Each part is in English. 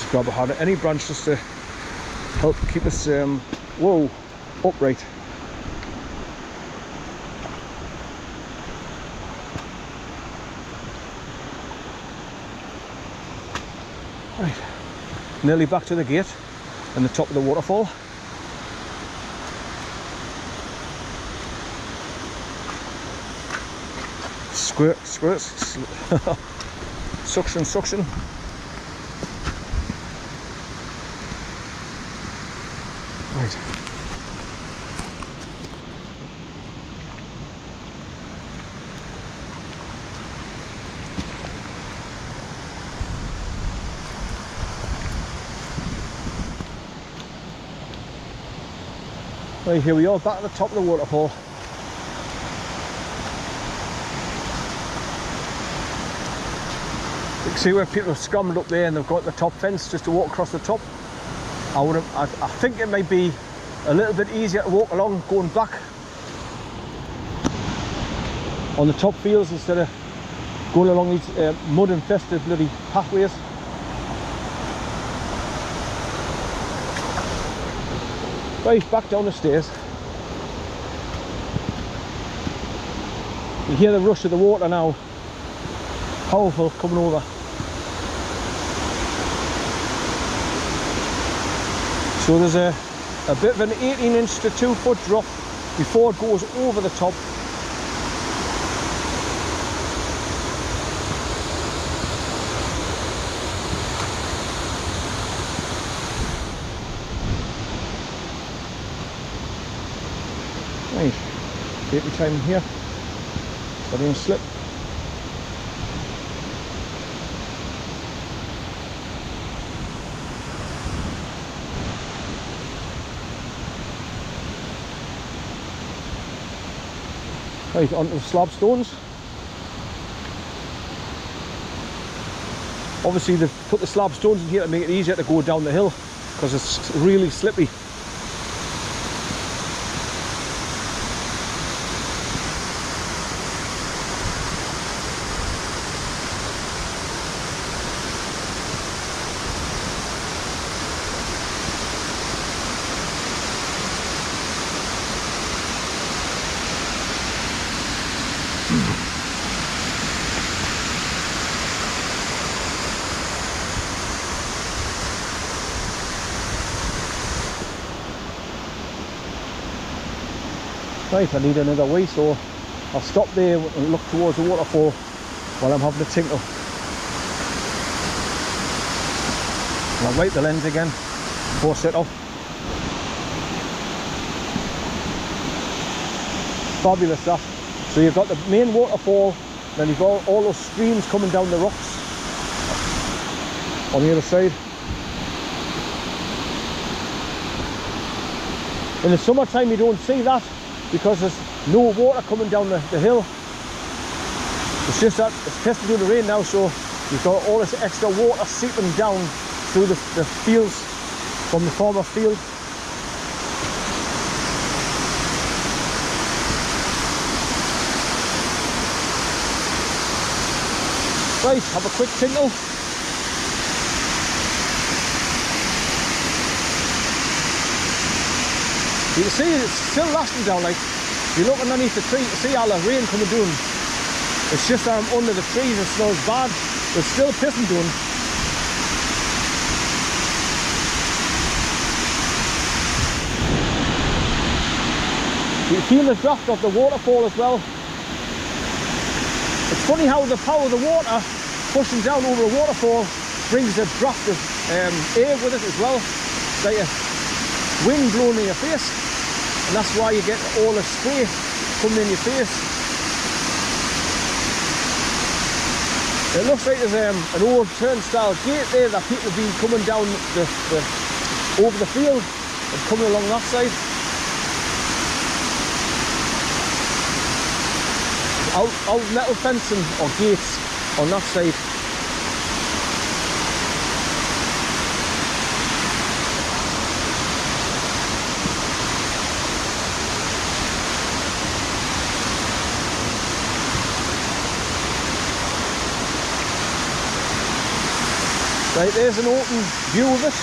Just grab a hand at any branch just to help keep us upright. Right, nearly back to the gate and the top of the waterfall. Squirt, squirt, suction, suction. Right. Right, here we are, back at the top of the waterfall. You can see where people have scrambled up there and they've got the top fence just to walk across the top. I think it might be a little bit easier to walk along going back on the top fields instead of going along these mud infested bloody pathways. Right, back down the stairs. You hear the rush of the water now. Powerful coming over. So there's a bit of an 18-inch to 2-foot drop before it goes over the top. Right, take your time here, so I don't slip. Right, onto the slab stones. Obviously they've put the slab stones in here to make it easier to go down the hill because it's really slippy. Right, I need another wee, so I'll stop there and look towards the waterfall while I'm having a tinkle. And I'll wipe the lens again before set off. Fabulous that. So you've got the main waterfall, then you've got all those streams coming down the rocks on the other side. In the summertime you don't see that because there's no water coming down the hill. It's just that it's tested doing the rain now, so you've got all this extra water seeping down through the fields from the former field. Right, have a quick tinkle. You can see it's still lasting down, like you look underneath the tree to see all the rain coming down. It's just that I'm under the trees, it smells bad, but it's still pissing down. You feel the draft of the waterfall as well. It's funny how the power of the water pushing down over the waterfall brings a draft of air with it as well. It's like a wind blowing in your face. And that's why you get all the spray coming in your face. It looks like there's an old turnstile gate there that people have been coming down over the field and coming along that side. Old metal fencing or gates on that side. Right, there's an open view of it.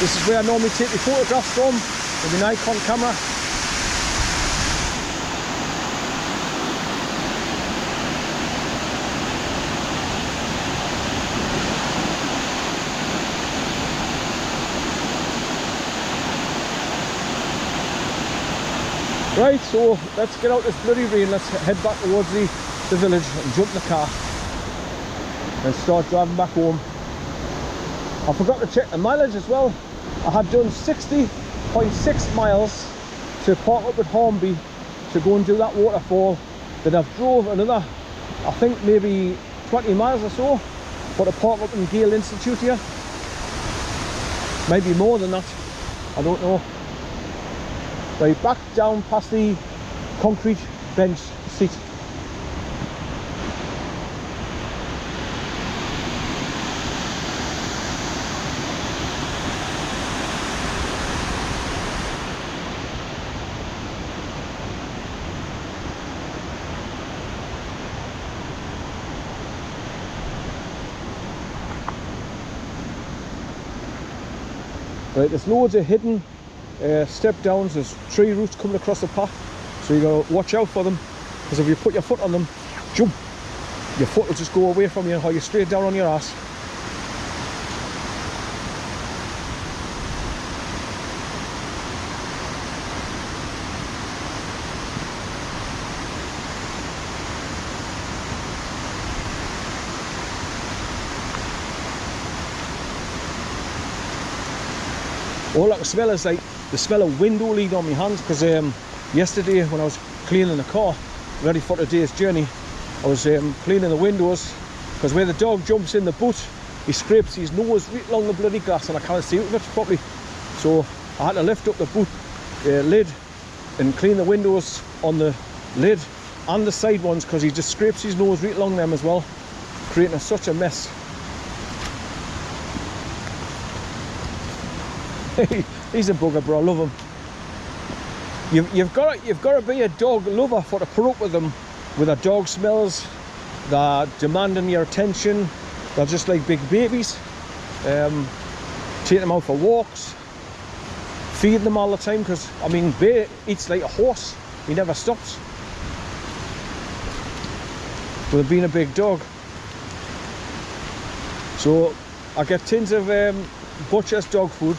This is where I normally take the photographs from with the Nikon camera. Right, so let's get out this bloody rain, let's head back towards the village and jump in the car and start driving back home. I forgot to check the mileage as well. I had done 60.6 miles to park up at Hornby to go and do that waterfall. Then I've drove another, I think maybe 20 miles or so for to park up in GAYLE Institute here. Maybe more than that, I don't know. Right, back down past the concrete bench seat. Right, there's loads of hidden step downs, there's tree roots coming across the path, so you gotta watch out for them, because if you put your foot on them, jump, your foot will just go away from you and haul you straight down on your ass. All I can smell is like the smell of window lead on my hands, because yesterday when I was cleaning the car ready for today's journey, I was cleaning the windows, because where the dog jumps in the boot, he scrapes his nose right along the bloody glass and I can't see with it properly, so I had to lift up the boot lid and clean the windows on the lid and the side ones, because he just scrapes his nose right along them as well, creating such a mess. He's a bugger, bro. I love him. You've got to be a dog lover for to put up with them. With their dog smells, they're demanding your attention. They're just like big babies. Take them out for walks, feeding them all the time. Because I mean, Bay eats like a horse. He never stops. With being a big dog. So I get tins of butcher's dog food.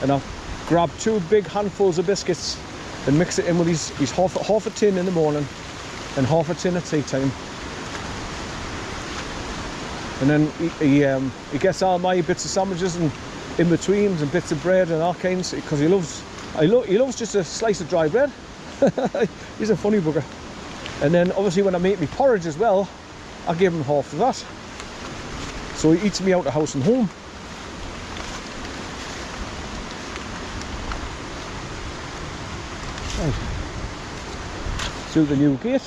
And I'll grab 2 big handfuls of biscuits and mix it in with his half a tin in the morning and half a tin at tea time. And then he gets all my bits of sandwiches and in-betweens and bits of bread and all kinds, because he loves just a slice of dry bread. He's a funny bugger. And then obviously when I make me porridge as well, I give him half of that. So he eats me out of house and home. Right. Through the new gate.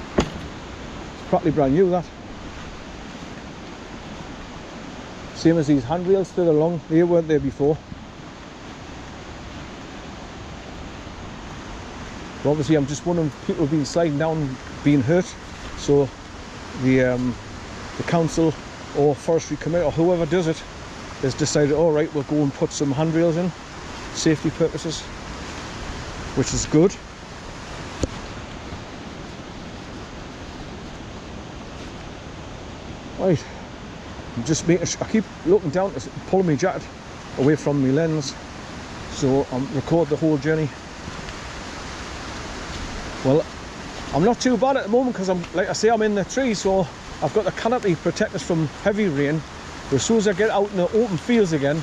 It's practically brand new, that. Same as these handrails further along, they weren't there before. But obviously I'm just wondering if people have been sliding down, being hurt, so the council or forestry committee or whoever does it has decided, all right, we'll go and put some handrails in, safety purposes, which is good. Right, I'm just making sure, I keep looking down to pull my jacket away from my lens, so I'm record the whole journey. Well, I'm not too bad at the moment, because I'm, like I say, I'm in the trees, so I've got the canopy to protect us from heavy rain. But as soon as I get out in the open fields again,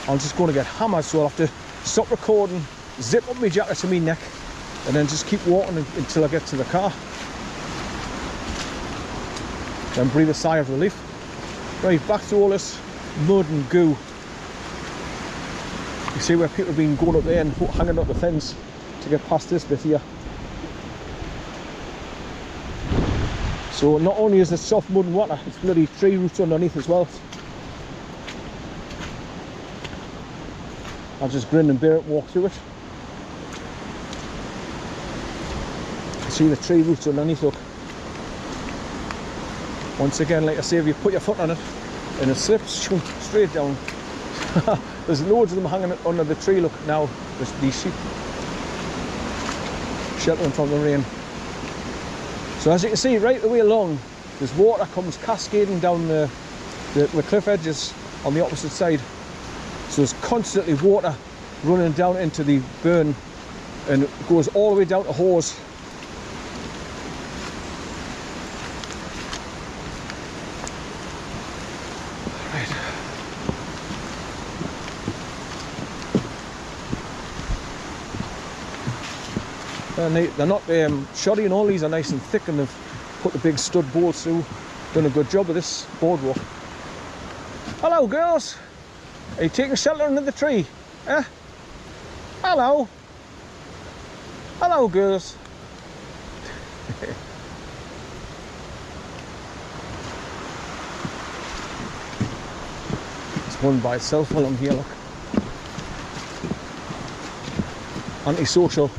I'm just going to get hammered, so I'll have to stop recording, zip up my jacket to my neck, and then just keep walking until I get to the car. Then breathe a sigh of relief. Right, back to all this mud and goo. You see where people have been going up there and hanging up the fence to get past this bit here. So not only is it soft mud and water, it's bloody tree roots underneath as well. I'll just grin and bear it, walk through it. See the tree roots underneath, look. Once again, like I say, if you put your foot on it and it slips, straight down. There's loads of them hanging under the tree. Look now, there's these sheep sheltering from the rain. So as you can see, right the way along, there's water comes cascading down the cliff edges on the opposite side. So there's constantly water running down into the burn, and it goes all the way down to hose. And they're not shoddy, and all these are nice and thick, and they've put the big stud bolts through. Done a good job of this boardwalk. Hello girls! Are you taking shelter under the tree? Eh? Hello! Hello girls! It's one by itself along here, look. Antisocial.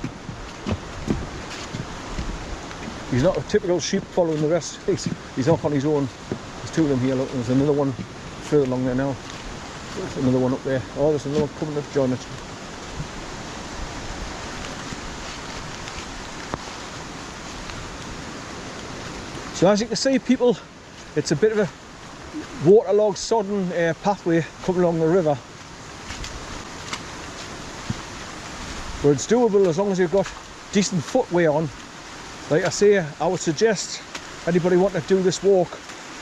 He's not a typical sheep following the rest. He's off on his own. There's two of them here, look. There's another one further along there now. There's another one up there. Oh, there's another one coming to join it. So as you can see, people, it's a bit of a waterlogged, sodden pathway coming along the river. But it's doable as long as you've got decent footwear on. Like I say, I would suggest anybody wanting to do this walk,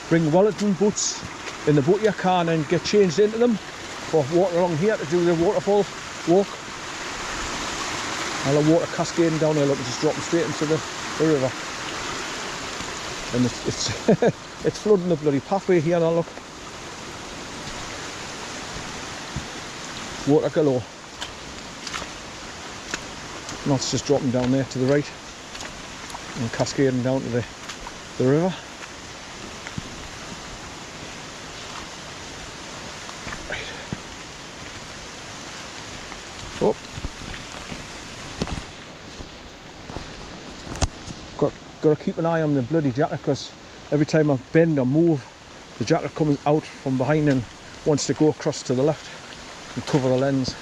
bring Wellington boots in the boat you can and get changed into them for walking along here to do the waterfall walk. And the water cascading down here, look, it's just dropping straight into the river. And it's it's flooding the bloody pathway here now, look. Water galore. And that's just dropping down there to the right and cascading down to the river. Right. Oh. Got to keep an eye on the bloody jacket, because every time I bend or move, the jacket comes out from behind and wants to go across to the left and cover the lens.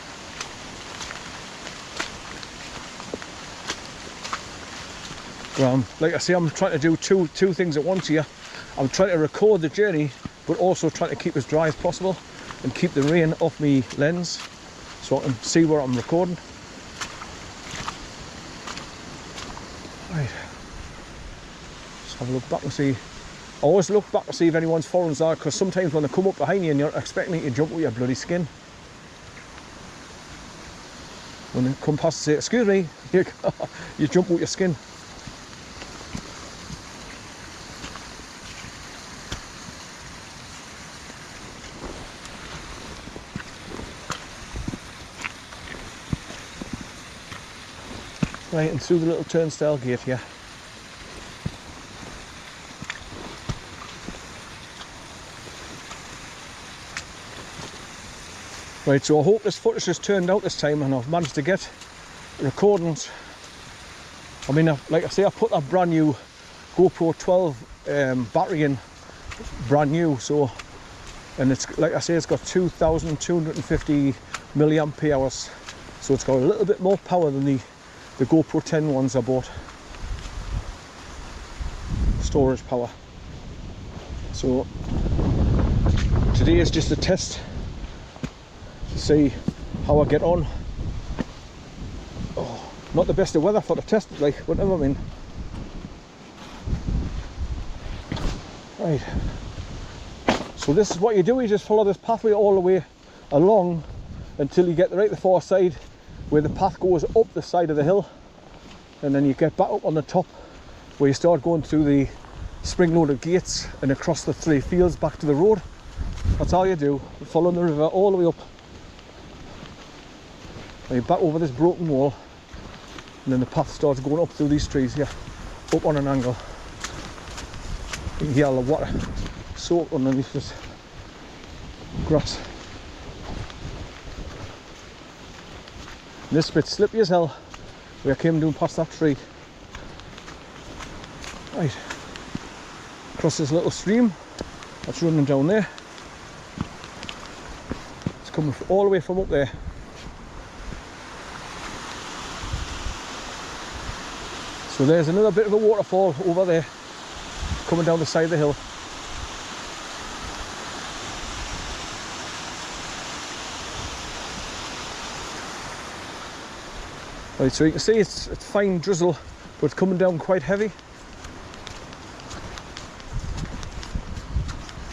Like I say, I'm trying to do two things at once here. I'm trying to record the journey, but also trying to keep as dry as possible and keep the rain off me lens so I can see where I'm recording. Right. Let's have a look back and see. I always look back to see if anyone's following that, because sometimes when they come up behind you and you're expecting you to jump with your bloody skin, when they come past and say, excuse me, you jump with your skin. Right, and through the little turnstile gate here. Right, so I hope this footage has turned out this time and I've managed to get recordings. I mean, like I say, I put a brand new GoPro 12 battery in, brand new, so, and it's, like I say, it's got 2,250 milliamp hours, so it's got a little bit more power than the GoPro 10 ones I bought. Storage power. So today is just a test to see how I get on. Oh, not the best of weather for the test, like, whatever I mean. Right. So this is what you do, you just follow this pathway all the way along until you get right to the far side, where the path goes up the side of the hill, and then you get back up on the top where you start going through the spring-loaded gates and across the 3 fields back to the road. That's all you do, following the river all the way up. And you're back over this broken wall, and then the path starts going up through these trees here, up on an angle. You can hear all the water soaked underneath this grass. This bit's slippy as hell, where I came down past that tree. Right. across this little stream that's running down there. It's coming all the way from up there. So there's another bit of a waterfall over there coming down the side of the hill. Right, so you can see it's fine drizzle, but it's coming down quite heavy.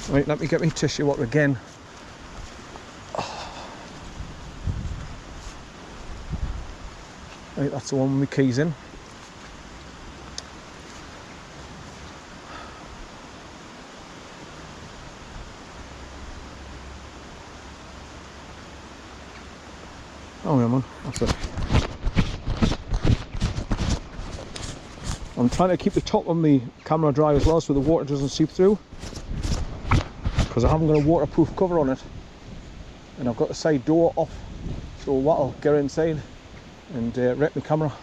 Right, let me get my tissue up again. Right, that's the one with my keys in. Oh yeah, man, that's it. I'm trying to keep the top of my camera dry as well so the water doesn't seep through, because I haven't got a waterproof cover on it, and I've got the side door off, so that'll get inside and wreck my camera.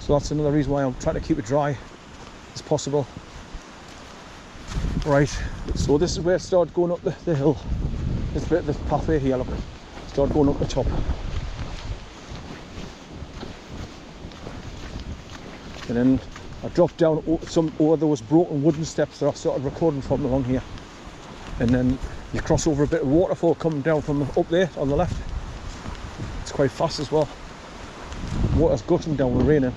So that's another reason why I'm trying to keep it dry as possible. Right, so this is where it started going up the hill. This bit of this pathway here, look, start going up the top. And then I dropped down over those broken wooden steps that I started recording from along here. And then you cross over a bit of waterfall coming down from up there on the left. It's quite fast as well. Water's gushing down with raining.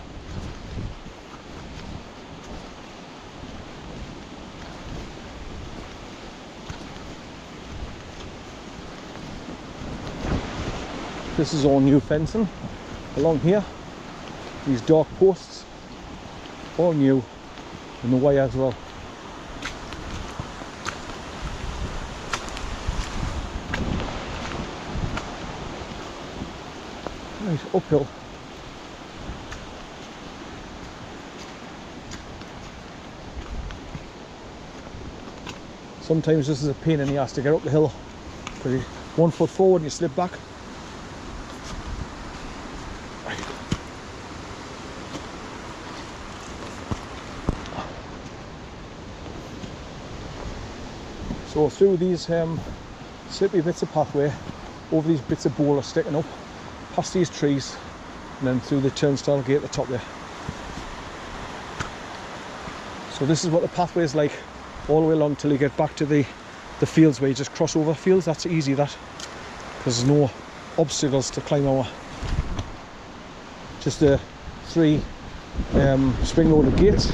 This is all new fencing along here. These dark posts, all new, and the wire as well. Right, uphill. Sometimes this is a pain in the ass to get up the hill, because you 1 foot forward and you slip back. So through these slippy bits of pathway, over these bits of boulders sticking up, past these trees, and then through the turnstile gate at the top there. So this is what the pathway is like all the way along till you get back to the fields where you just cross over fields. That's easy, that, because there's no obstacles to climb over. Just the 3 spring-loaded gates.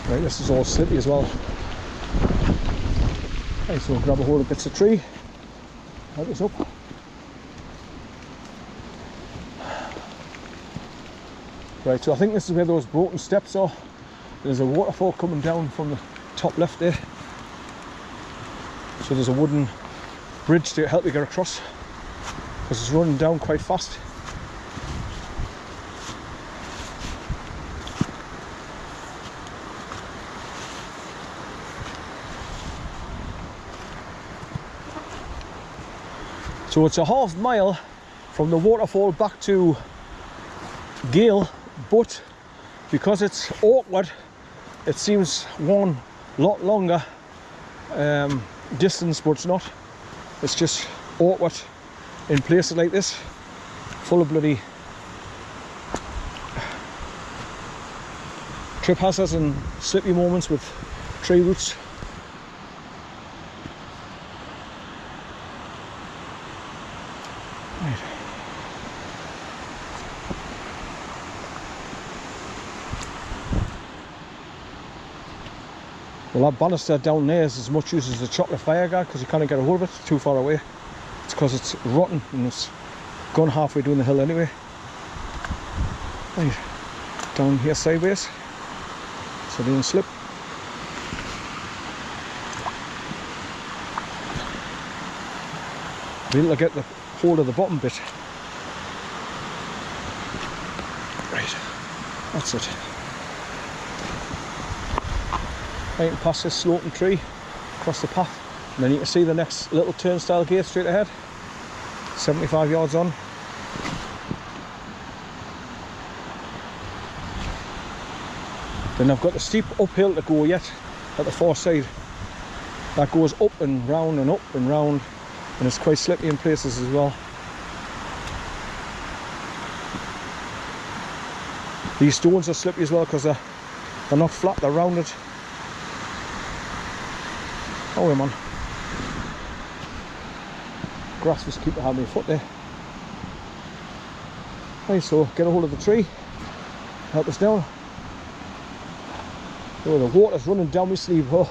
Right, this is all slippy as well. Right, so we'll grab a hold of bits of tree, help this up. Right, so I think this is where those broken steps are. There's a waterfall coming down from the top left there. So there's a wooden bridge to help you get across, because it's running down quite fast. So it's a half mile from the waterfall back to GAYLE, but because it's awkward, it seems one lot longer distance, but it's not. It's just awkward in places like this, full of bloody trip hazards and slippy moments with tree roots. Right. Well, that banister down there is as much use as the chocolate fire guard, because you can't get a hold of it, it's too far away. It's because it's rotten and it's gone halfway down the hill anyway. Right, down here sideways, so they don't slip. Be able to get the hold of the bottom bit. Right, that's it. Right, and past this sloping tree, across the path, and then you can see the next little turnstile gate straight ahead, 75 yards on. Then I've got the steep uphill to go yet at the far side. That goes up and round and up and round, and it's quite slippy in places as well. These stones are slippy as well because they're not flat, they're rounded. Oh, man. Grass just keep behind my foot there. Right, so get a hold of the tree, help us down. Oh, the water's running down my sleeve. Oh,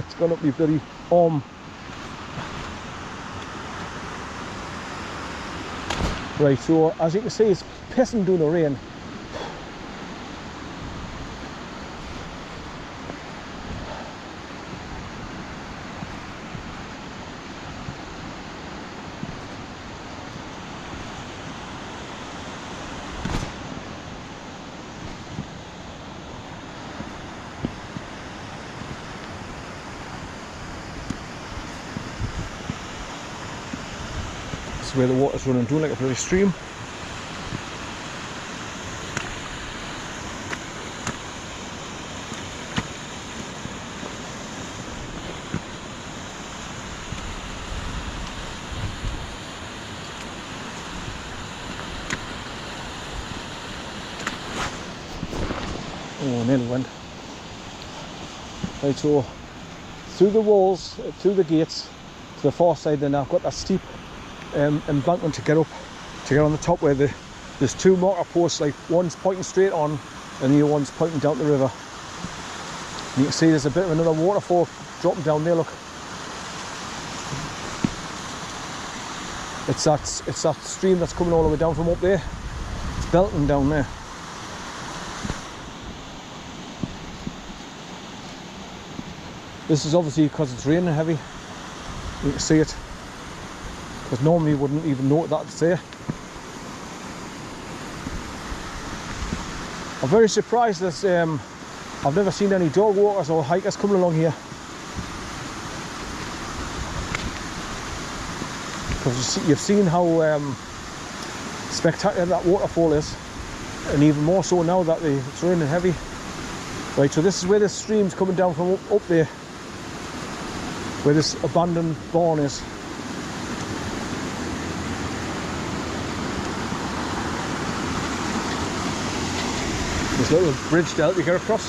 it's gone up my bloody arm. Right, so as you can see, it's pissing down the rain. Where the water's running down like a bloody stream. Oh, nearly went. Right, so through the walls, through the gates, to the far side, then I've got that steep embankment to get up, to get on the top where there's two marker posts, like one's pointing straight on and the other one's pointing down the river. And you can see there's a bit of another waterfall dropping down there, look. It's that stream that's coming all the way down from up there. It's belting down there. This is obviously because it's raining heavy. You can see it. Because normally you wouldn't even know that it's there. I'm very surprised that I've never seen any dog walkers or hikers coming along here. Because you've seen how spectacular that waterfall is, and even more so now that it's raining heavy. Right, so this is where the stream's coming down from up there, where this abandoned barn is. This little bridge to help you get across.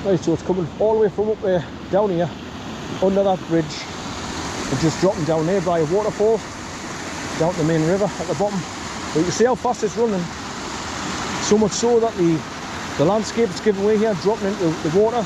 Right, so it's coming all the way from up there, down here, under that bridge, and just dropping down there by a waterfall, down to the main river at the bottom. But you can see how fast it's running. So much so that the landscape is giving way here, dropping into the water.